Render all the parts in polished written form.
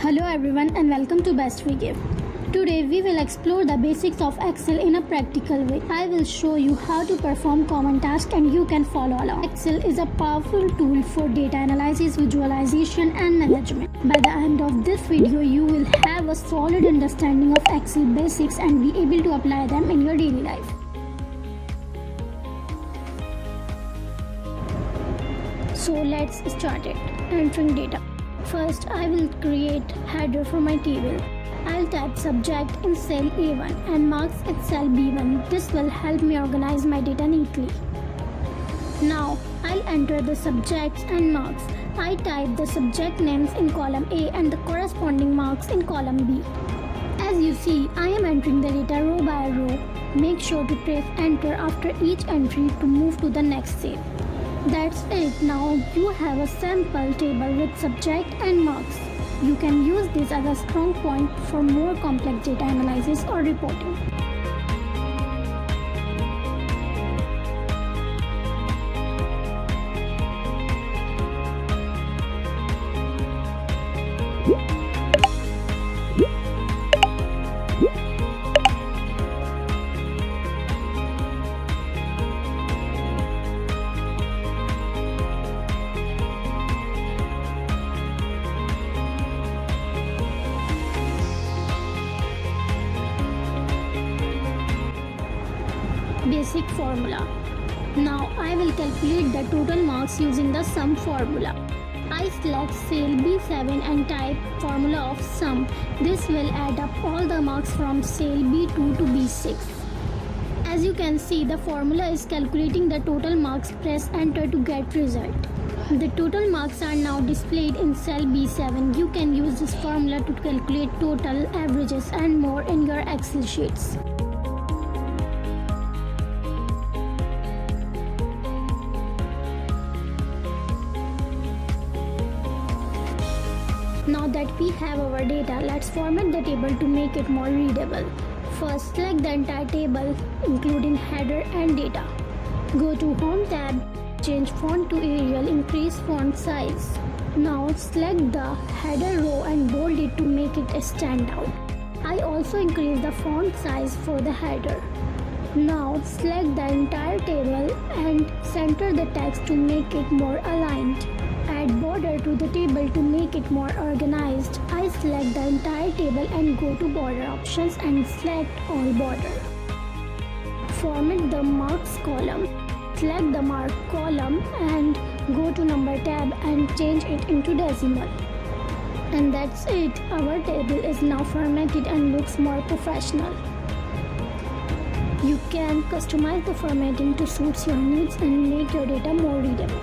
Hello everyone and welcome to Best We Give. Today we will explore the basics of Excel in a practical way. I will show you how to perform common tasks and you can follow along. Excel is a powerful tool for data analysis, visualization and management. By the end of this video you will have a solid understanding of Excel basics and be able to apply them in your daily life. So let's start it. Entering data. First, I will create header for my table. I'll type subject in cell A1 and marks in cell B1. This will help me organize my data neatly. Now, I'll enter the subjects and marks. I type the subject names in column A and the corresponding marks in column B. As you see, I am entering the data row by row. Make sure to press enter after each entry to move to the next cell. That's it. Now you have a sample table with subject and marks. You can use this as a strong point for more complex data analysis or reporting. Basic formula. Now I will calculate the total marks using the sum formula. I select cell B7 and type formula of sum. This will add up all the marks from cell B2 to B6. As you can see, the formula is calculating the total marks. Press enter to get result. The total marks are now displayed in cell B7. You can use this formula to calculate total, averages and more in your Excel sheets. Now that we have our data, let's format the table to make it more readable. First, select the entire table, including header and data. Go to Home tab, change font to Arial, increase font size. Now select the header row and bold it to make it stand out. I also increase the font size for the header. Now select the entire table and center the text to make it more aligned. Add border to the table to make it more organized. I select the entire table and go to border options and select all border. Format the marks column. Select the mark column and go to number tab and change it into decimal. And that's it. Our table is now formatted and looks more professional. You can customize the formatting to suit your needs and make your data more readable.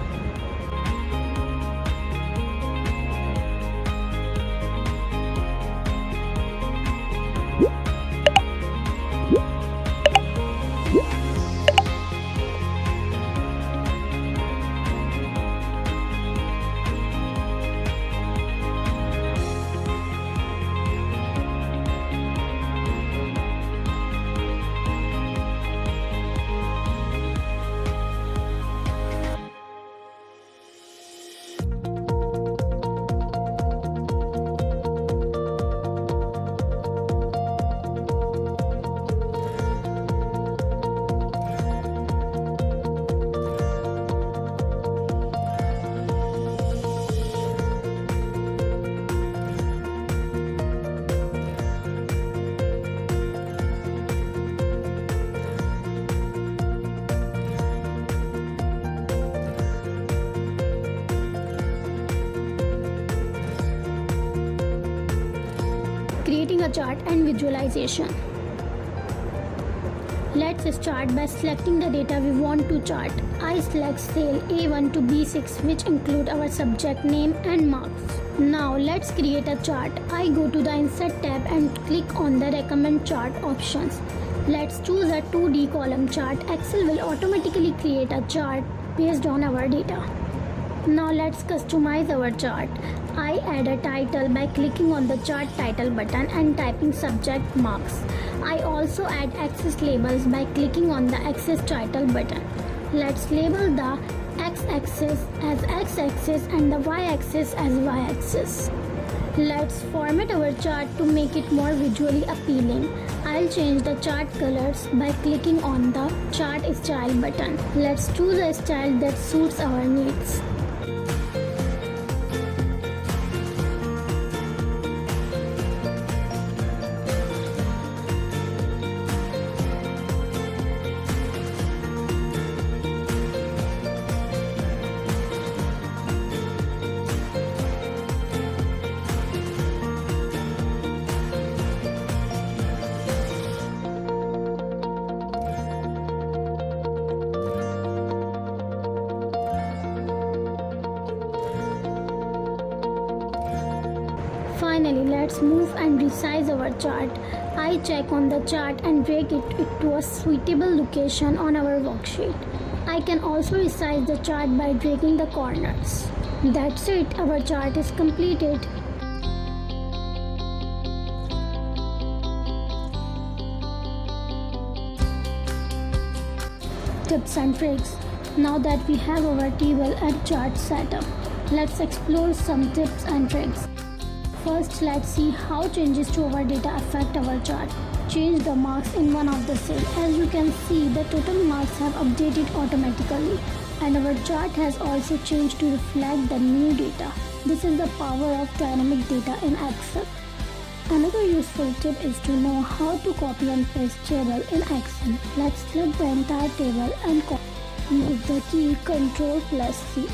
Creating a chart and visualization. Let's start by selecting the data we want to chart. I select cell A1 to B6, which include our subject name and marks. Now let's create a chart. I go to the Insert tab and click on the Recommend Chart options. Let's choose a 2D column chart. Excel will automatically create a chart based on our data. Now let's customize our chart. I add a title by clicking on the chart title button and typing subject marks. I also add axis labels by clicking on the axis title button. Let's label the x-axis as x-axis and the y-axis as y-axis. Let's format our chart to make it more visually appealing. I'll change the chart colors by clicking on the Chart Style button. Let's choose a style that suits our needs. Finally, let's move and resize our chart. I check on the chart and drag it to a suitable location on our worksheet. I can also resize the chart by dragging the corners. That's it, our chart is completed. Tips and tricks. Now that we have our table and chart set up, let's explore some tips and tricks. First, let's see how changes to our data affect our chart. Change the marks in one of the cells. As you can see, the total marks have updated automatically, and our chart has also changed to reflect the new data. This is the power of dynamic data in Excel. Another useful tip is to know how to copy and paste table in Excel. Let's select the entire table and copy. Use the key Ctrl+C.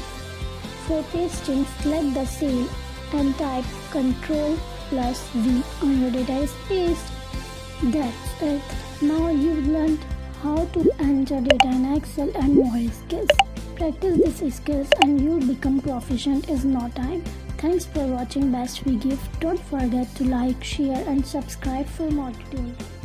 For pasting, select the cell and type Ctrl+V on your data is pasted. That's it. Now you've learned how to enter data in Excel and more skills. Practice these skills and you'll become proficient in no time. Thanks for watching Best We Give. Don't forget to like, share and subscribe for more tutorials.